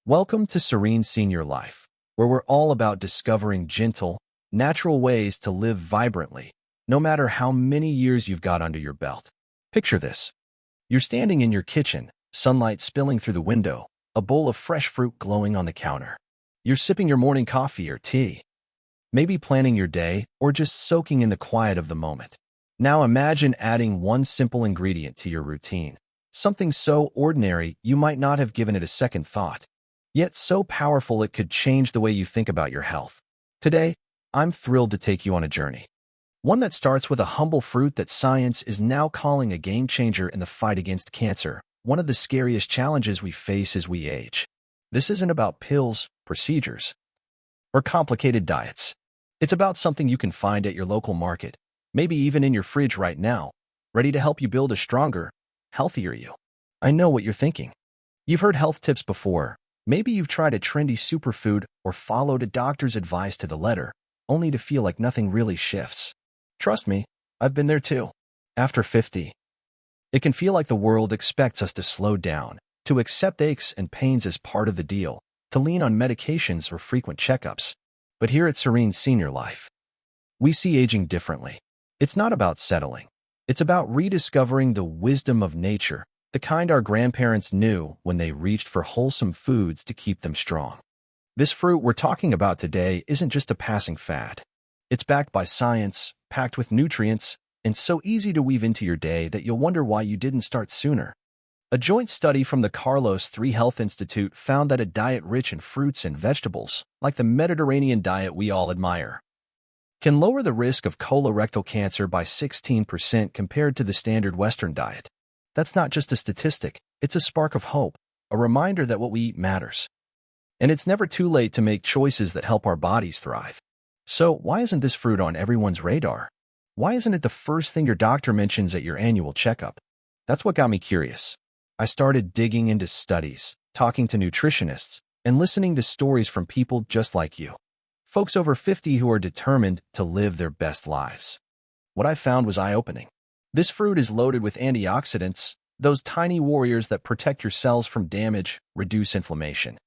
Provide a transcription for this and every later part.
Welcome to Serene Senior Life, where we're all about discovering gentle, natural ways to live vibrantly, no matter how many years you've got under your belt. Picture this. You're standing in your kitchen, sunlight spilling through the window, a bowl of fresh fruit glowing on the counter. You're sipping your morning coffee or tea, maybe planning your day or just soaking in the quiet of the moment. Now imagine adding one simple ingredient to your routine, something so ordinary you might not have given it a second thought, yet so powerful it could change the way you think about your health. Today, I'm thrilled to take you on a journey. One that starts with a humble fruit that science is now calling a game changer in the fight against cancer, one of the scariest challenges we face as we age. This isn't about pills, procedures, or complicated diets. It's about something you can find at your local market, maybe even in your fridge right now, ready to help you build a stronger, healthier you. I know what you're thinking. You've heard health tips before. Maybe you've tried a trendy superfood or followed a doctor's advice to the letter, only to feel like nothing really shifts. Trust me, I've been there too. After 50, it can feel like the world expects us to slow down, to accept aches and pains as part of the deal, to lean on medications or frequent checkups. But here at Serene Senior Life, we see aging differently. It's not about settling. It's about rediscovering the wisdom of nature, the kind our grandparents knew when they reached for wholesome foods to keep them strong. This fruit we're talking about today isn't just a passing fad. It's backed by science, packed with nutrients, and so easy to weave into your day that you'll wonder why you didn't start sooner. A joint study from the Carlos III Health Institute found that a diet rich in fruits and vegetables, like the Mediterranean diet we all admire, can lower the risk of colorectal cancer by 16% compared to the standard Western diet. That's not just a statistic, it's a spark of hope, a reminder that what we eat matters. And it's never too late to make choices that help our bodies thrive. So why isn't this fruit on everyone's radar? Why isn't it the first thing your doctor mentions at your annual checkup? That's what got me curious. I started digging into studies, talking to nutritionists, and listening to stories from people just like you. Folks over 50 who are determined to live their best lives. What I found was eye-opening. This fruit is loaded with antioxidants, those tiny warriors that protect your cells from damage, reduce inflammation,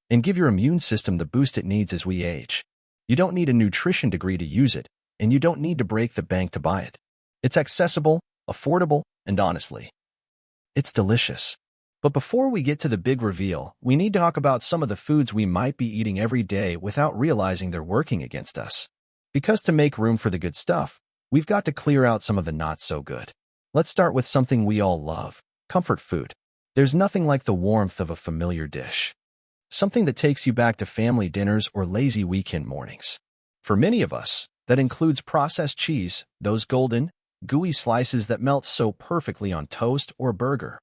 and give your immune system the boost it needs as we age. You don't need a nutrition degree to use it, and you don't need to break the bank to buy it. It's accessible, affordable, and honestly, it's delicious. But before we get to the big reveal, we need to talk about some of the foods we might be eating every day without realizing they're working against us. Because to make room for the good stuff, we've got to clear out some of the not-so-good. Let's start with something we all love, comfort food. There's nothing like the warmth of a familiar dish. Something that takes you back to family dinners or lazy weekend mornings. For many of us, that includes processed cheese, those golden, gooey slices that melt so perfectly on toast or burger.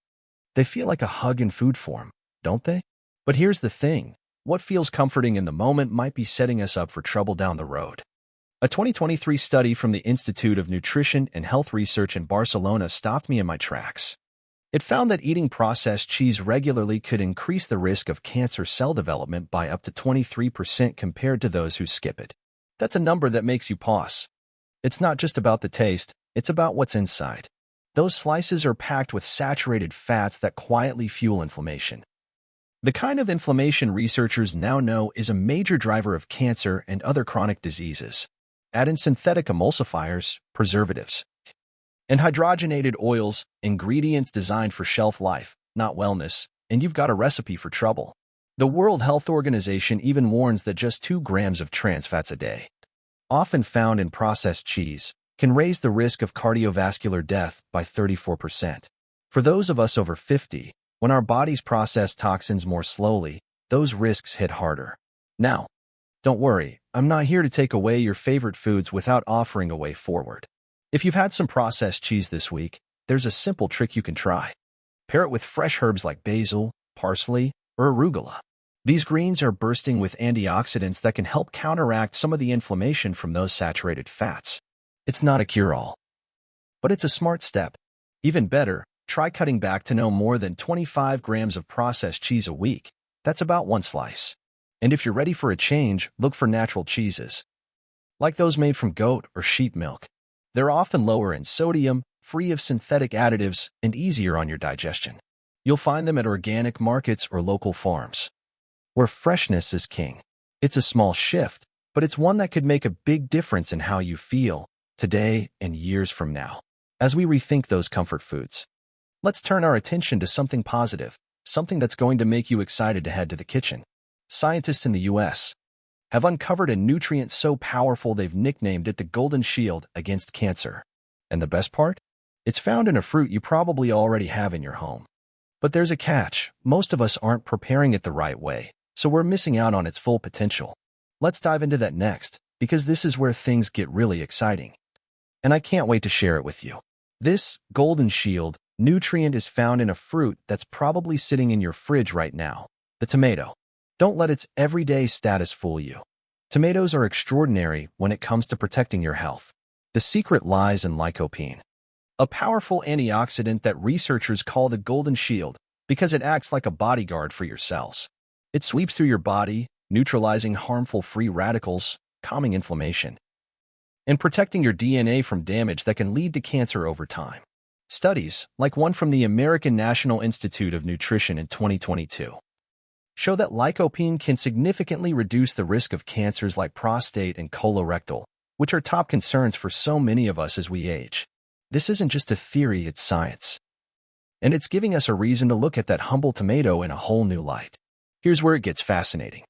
They feel like a hug in food form, don't they? But here's the thing. What feels comforting in the moment might be setting us up for trouble down the road. A 2023 study from the Institute of Nutrition and Health Research in Barcelona stopped me in my tracks. It found that eating processed cheese regularly could increase the risk of cancer cell development by up to 23% compared to those who skip it. That's a number that makes you pause. It's not just about the taste, it's about what's inside. Those slices are packed with saturated fats that quietly fuel inflammation. The kind of inflammation researchers now know is a major driver of cancer and other chronic diseases. Add in synthetic emulsifiers, preservatives, and hydrogenated oils, ingredients designed for shelf life, not wellness, and you've got a recipe for trouble. The World Health Organization even warns that just 2 grams of trans fats a day, often found in processed cheese, can raise the risk of cardiovascular death by 34%. For those of us over 50, when our bodies process toxins more slowly, those risks hit harder. Now, don't worry, I'm not here to take away your favorite foods without offering a way forward. If you've had some processed cheese this week, there's a simple trick you can try. Pair it with fresh herbs like basil, parsley, or arugula. These greens are bursting with antioxidants that can help counteract some of the inflammation from those saturated fats. It's not a cure-all, but it's a smart step. Even better, try cutting back to no more than 25 grams of processed cheese a week. That's about 1 slice. And if you're ready for a change, look for natural cheeses, like those made from goat or sheep milk. They're often lower in sodium, free of synthetic additives, and easier on your digestion. You'll find them at organic markets or local farms. where freshness is king. It's a small shift, but it's one that could make a big difference in how you feel today and years from now. As we rethink those comfort foods, let's turn our attention to something positive, something that's going to make you excited to head to the kitchen. Scientists in the U.S. have uncovered a nutrient so powerful they've nicknamed it the golden shield against cancer. And the best part? It's found in a fruit you probably already have in your home. But there's a catch. Most of us aren't preparing it the right way, so we're missing out on its full potential. Let's dive into that next, because this is where things get really exciting. And I can't wait to share it with you. This golden shield nutrient is found in a fruit that's probably sitting in your fridge right now, the tomato. Don't let its everyday status fool you. Tomatoes are extraordinary when it comes to protecting your health. The secret lies in lycopene, a powerful antioxidant that researchers call the golden shield because it acts like a bodyguard for your cells. It sweeps through your body, neutralizing harmful free radicals, calming inflammation, and protecting your DNA from damage that can lead to cancer over time. Studies, like one from the American National Institute of Nutrition in 2022, show that lycopene can significantly reduce the risk of cancers like prostate and colorectal, which are top concerns for so many of us as we age. This isn't just a theory, it's science. And it's giving us a reason to look at that humble tomato in a whole new light. Here's where it gets fascinating.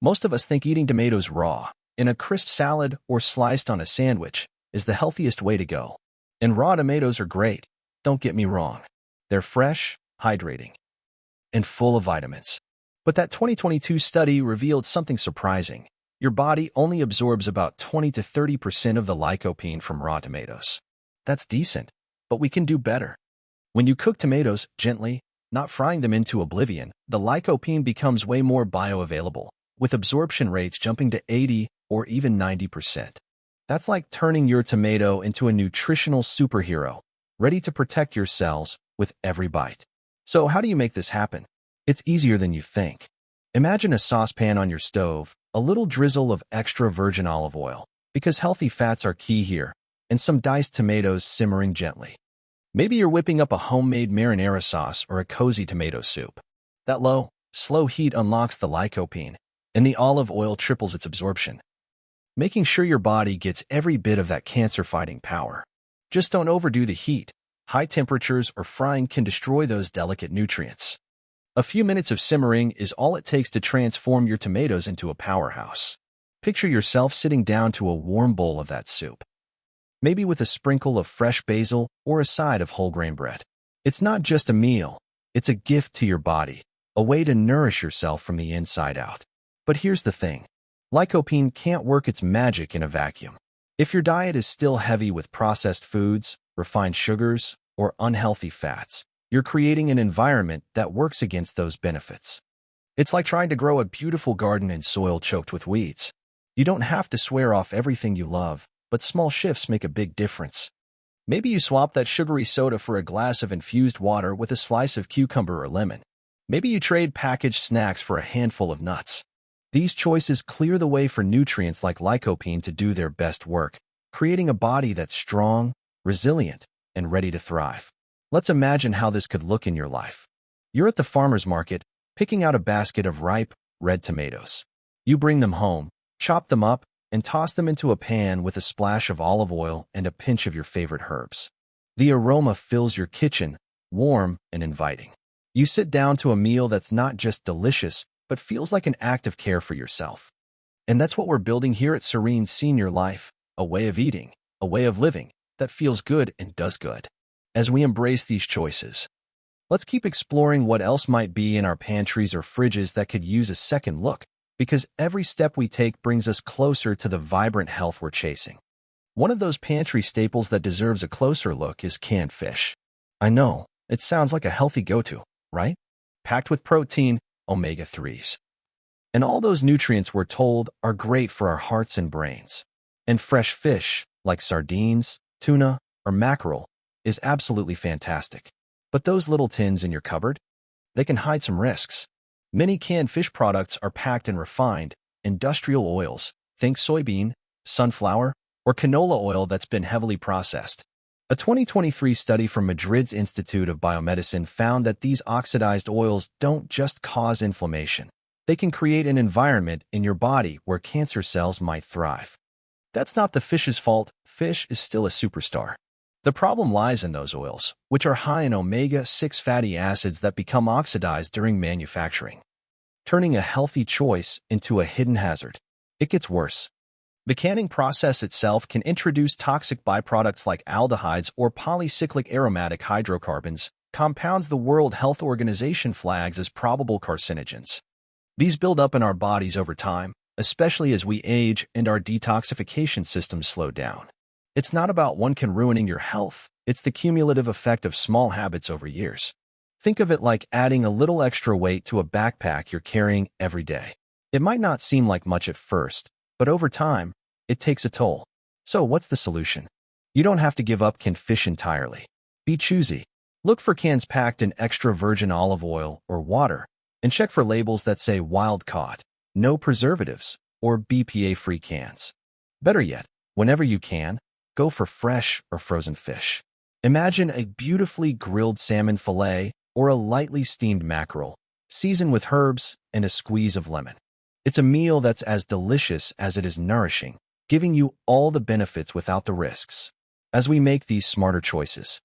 Most of us think eating tomatoes raw, in a crisp salad or sliced on a sandwich, is the healthiest way to go. And raw tomatoes are great, don't get me wrong. They're fresh, hydrating, and full of vitamins. But that 2022 study revealed something surprising. Your body only absorbs about 20 to 30% of the lycopene from raw tomatoes. That's decent, but we can do better. When you cook tomatoes gently, not frying them into oblivion, the lycopene becomes way more bioavailable, with absorption rates jumping to 80 or even 90%. That's like turning your tomato into a nutritional superhero, ready to protect your cells with every bite. So how do you make this happen? It's easier than you think. Imagine a saucepan on your stove, a little drizzle of extra virgin olive oil, because healthy fats are key here, and some diced tomatoes simmering gently. Maybe you're whipping up a homemade marinara sauce or a cozy tomato soup. That low, slow heat unlocks the lycopene, and the olive oil triples its absorption, making sure your body gets every bit of that cancer-fighting power. Just don't overdo the heat. High temperatures or frying can destroy those delicate nutrients. A few minutes of simmering is all it takes to transform your tomatoes into a powerhouse. Picture yourself sitting down to a warm bowl of that soup, maybe with a sprinkle of fresh basil or a side of whole grain bread. It's not just a meal, it's a gift to your body, a way to nourish yourself from the inside out. But here's the thing. Lycopene can't work its magic in a vacuum. If your diet is still heavy with processed foods, refined sugars, or unhealthy fats, you're creating an environment that works against those benefits. It's like trying to grow a beautiful garden in soil choked with weeds. You don't have to swear off everything you love, but small shifts make a big difference. Maybe you swap that sugary soda for a glass of infused water with a slice of cucumber or lemon. Maybe you trade packaged snacks for a handful of nuts. These choices clear the way for nutrients like lycopene to do their best work, creating a body that's strong, resilient, and ready to thrive. Let's imagine how this could look in your life. You're at the farmer's market, picking out a basket of ripe, red tomatoes. You bring them home, chop them up, and toss them into a pan with a splash of olive oil and a pinch of your favorite herbs. The aroma fills your kitchen, warm and inviting. You sit down to a meal that's not just delicious, but feels like an act of care for yourself. And that's what we're building here at Serene Senior Life, a way of eating, a way of living that feels good and does good. As we embrace these choices, let's keep exploring what else might be in our pantries or fridges that could use a second look, because every step we take brings us closer to the vibrant health we're chasing. One of those pantry staples that deserves a closer look is canned fish. I know, it sounds like a healthy go-to, right? Packed with protein, omega-3s, and all those nutrients we're told are great for our hearts and brains. And fresh fish, like sardines, tuna, or mackerel, is absolutely fantastic. But those little tins in your cupboard, they can hide some risks. Many canned fish products are packed in refined, industrial oils, think soybean, sunflower, or canola oil that's been heavily processed. A 2023 study from Madrid's Institute of Biomedicine found that these oxidized oils don't just cause inflammation. They can create an environment in your body where cancer cells might thrive. That's not the fish's fault. Fish is still a superstar. The problem lies in those oils, which are high in omega-6 fatty acids that become oxidized during manufacturing, turning a healthy choice into a hidden hazard. It gets worse. The canning process itself can introduce toxic byproducts like aldehydes or polycyclic aromatic hydrocarbons, compounds the World Health Organization flags as probable carcinogens. These build up in our bodies over time, especially as we age and our detoxification systems slow down. It's not about one can ruining your health, it's the cumulative effect of small habits over years. Think of it like adding a little extra weight to a backpack you're carrying every day. It might not seem like much at first, but over time, it takes a toll. So what's the solution? You don't have to give up canned fish entirely. Be choosy. Look for cans packed in extra virgin olive oil or water, and check for labels that say wild-caught, no preservatives, or BPA-free cans. Better yet, whenever you can, go for fresh or frozen fish. Imagine a beautifully grilled salmon fillet or a lightly steamed mackerel, seasoned with herbs and a squeeze of lemon. It's a meal that's as delicious as it is nourishing, giving you all the benefits without the risks. As we make these smarter choices,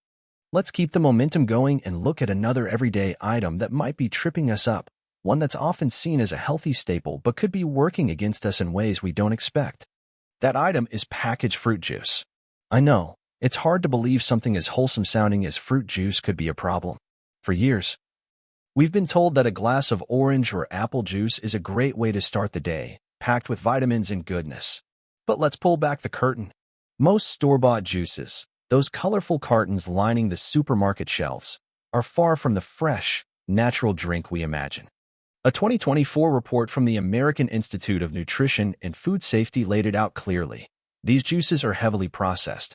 let's keep the momentum going and look at another everyday item that might be tripping us up, one that's often seen as a healthy staple but could be working against us in ways we don't expect. That item is packaged fruit juice. I know, it's hard to believe something as wholesome sounding as fruit juice could be a problem. For years, we've been told that a glass of orange or apple juice is a great way to start the day, packed with vitamins and goodness. But let's pull back the curtain. Most store-bought juices, those colorful cartons lining the supermarket shelves, are far from the fresh, natural drink we imagine. A 2024 report from the American Institute of Nutrition and Food Safety laid it out clearly. These juices are heavily processed,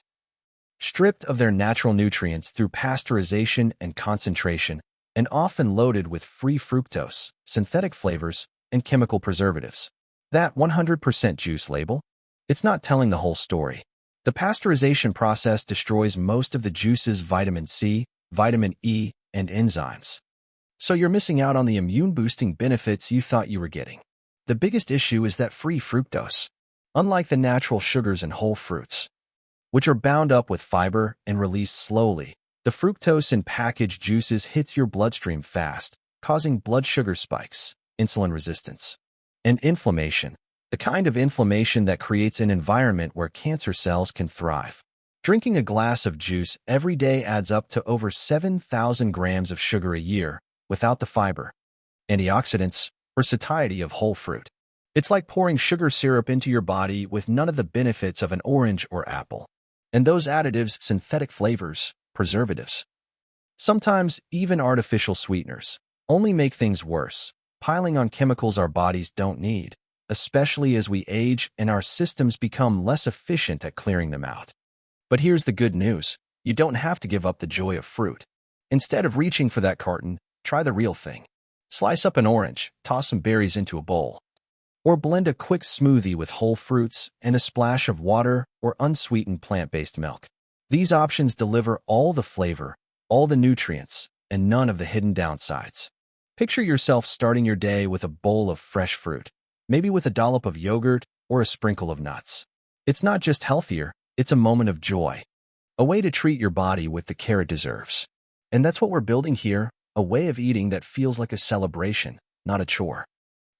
stripped of their natural nutrients through pasteurization and concentration, and often loaded with free fructose, synthetic flavors, and chemical preservatives. That 100% juice label? It's not telling the whole story. The pasteurization process destroys most of the juice's vitamin C, vitamin E, and enzymes. So you're missing out on the immune-boosting benefits you thought you were getting. The biggest issue is that free fructose. Unlike the natural sugars in whole fruits, which are bound up with fiber and released slowly, the fructose in packaged juices hits your bloodstream fast, causing blood sugar spikes, insulin resistance, and inflammation, the kind of inflammation that creates an environment where cancer cells can thrive. Drinking a glass of juice every day adds up to over 7,000 grams of sugar a year, without the fiber, antioxidants, or satiety of whole fruit. It's like pouring sugar syrup into your body with none of the benefits of an orange or apple. And those additives, synthetic flavors, preservatives, sometimes even artificial sweeteners, only make things worse, piling on chemicals our bodies don't need, especially as we age and our systems become less efficient at clearing them out. But here's the good news. You don't have to give up the joy of fruit. Instead of reaching for that carton, try the real thing. Slice up an orange, toss some berries into a bowl, or blend a quick smoothie with whole fruits and a splash of water or unsweetened plant-based milk. These options deliver all the flavor, all the nutrients, and none of the hidden downsides. Picture yourself starting your day with a bowl of fresh fruit, maybe with a dollop of yogurt or a sprinkle of nuts. It's not just healthier, it's a moment of joy, a way to treat your body with the care it deserves. And that's what we're building here, a way of eating that feels like a celebration, not a chore.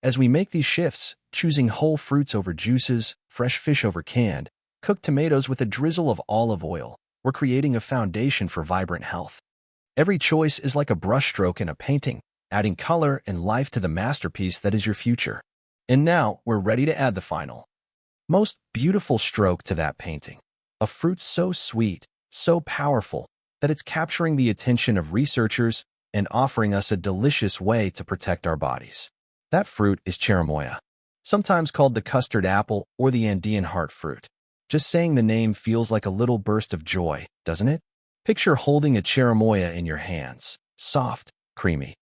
As we make these shifts, choosing whole fruits over juices, fresh fish over canned, cooked tomatoes with a drizzle of olive oil, we're creating a foundation for vibrant health. Every choice is like a brushstroke in a painting, adding color and life to the masterpiece that is your future. And now, we're ready to add the final, most beautiful stroke to that painting. A fruit so sweet, so powerful, that it's capturing the attention of researchers and offering us a delicious way to protect our bodies. That fruit is cherimoya, sometimes called the custard apple or the Andean heart fruit. Just saying the name feels like a little burst of joy, doesn't it? Picture holding a cherimoya in your hands, soft, creamy,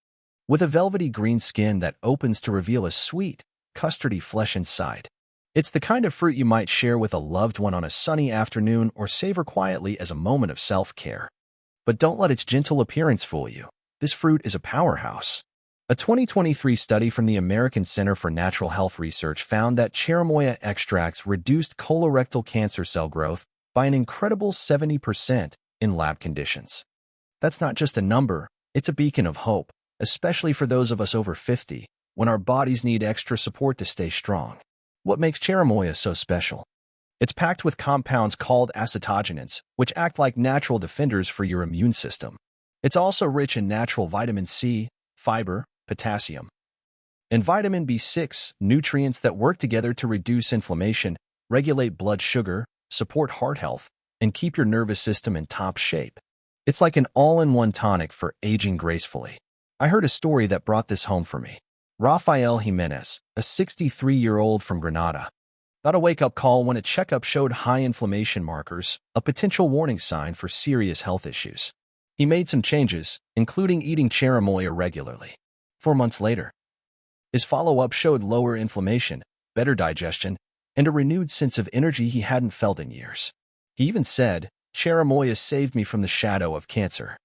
with a velvety green skin that opens to reveal a sweet, custardy flesh inside. It's the kind of fruit you might share with a loved one on a sunny afternoon or savor quietly as a moment of self-care. But don't let its gentle appearance fool you. This fruit is a powerhouse. A 2023 study from the American Center for Natural Health Research found that cherimoya extracts reduced colorectal cancer cell growth by an incredible 70% in lab conditions. That's not just a number, it's a beacon of hope, especially for those of us over 50, when our bodies need extra support to stay strong. What makes cherimoya so special? It's packed with compounds called acetogenins, which act like natural defenders for your immune system. It's also rich in natural vitamin C, fiber, potassium, and vitamin B6, nutrients that work together to reduce inflammation, regulate blood sugar, support heart health, and keep your nervous system in top shape. It's like an all-in-one tonic for aging gracefully. I heard a story that brought this home for me. Rafael Jimenez, a 63-year-old from Granada, got a wake-up call when a checkup showed high inflammation markers, a potential warning sign for serious health issues. He made some changes, including eating cherimoya regularly. 4 months later, his follow-up showed lower inflammation, better digestion, and a renewed sense of energy he hadn't felt in years. He even said, "Cherimoya saved me from the shadow of cancer."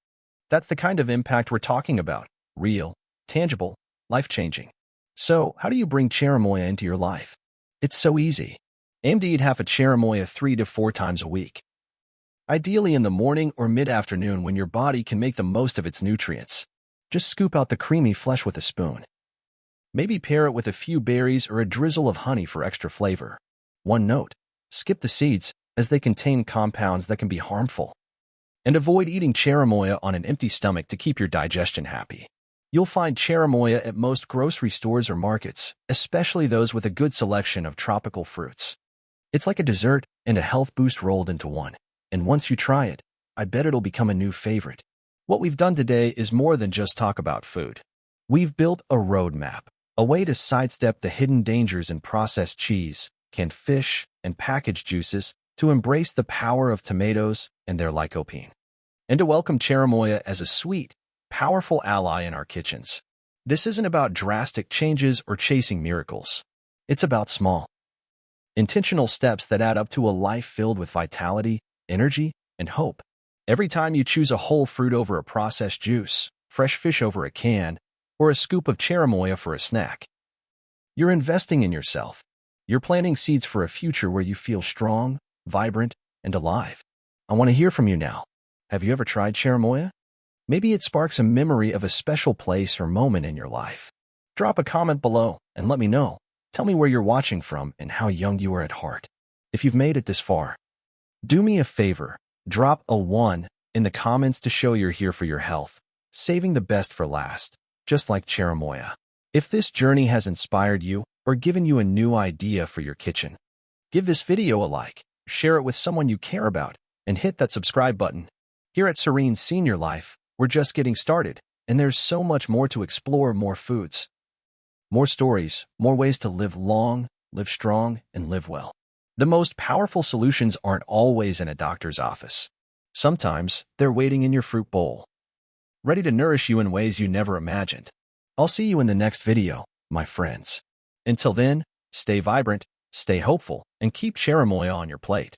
That's the kind of impact we're talking about. Real, tangible, life-changing. So, how do you bring cherimoya into your life? It's so easy. Aim to eat half a cherimoya 3 to 4 times a week. Ideally in the morning or mid-afternoon when your body can make the most of its nutrients. Just scoop out the creamy flesh with a spoon. Maybe pair it with a few berries or a drizzle of honey for extra flavor. One note: skip the seeds, as they contain compounds that can be harmful. And avoid eating cherimoya on an empty stomach to keep your digestion happy. You'll find cherimoya at most grocery stores or markets, especially those with a good selection of tropical fruits. It's like a dessert and a health boost rolled into one. And once you try it, I bet it'll become a new favorite. What we've done today is more than just talk about food. We've built a roadmap, a way to sidestep the hidden dangers in processed cheese, canned fish, and packaged juices, to embrace the power of tomatoes and their lycopene, and to welcome cherimoya as a sweet, powerful ally in our kitchens. This isn't about drastic changes or chasing miracles. It's about small, intentional steps that add up to a life filled with vitality, energy, and hope. Every time you choose a whole fruit over a processed juice, fresh fish over a can, or a scoop of cherimoya for a snack, you're investing in yourself. You're planting seeds for a future where you feel strong, vibrant, and alive. I want to hear from you now. Have you ever tried cherimoya? Maybe it sparks a memory of a special place or moment in your life. Drop a comment below and let me know. Tell me where you're watching from and how young you are at heart. If you've made it this far, do me a favor. Drop a 1 in the comments to show you're here for your health, saving the best for last, just like cherimoya. If this journey has inspired you or given you a new idea for your kitchen, give this video a like, share it with someone you care about, and hit that subscribe button. Here at Serene Senior Life, we're just getting started, and there's so much more to explore: more foods, more stories, more ways to live long, live strong, and live well. The most powerful solutions aren't always in a doctor's office. Sometimes they're waiting in your fruit bowl, ready to nourish you in ways you never imagined. I'll see you in the next video, my friends. Until then, stay vibrant, stay hopeful, and keep cherimoya on your plate.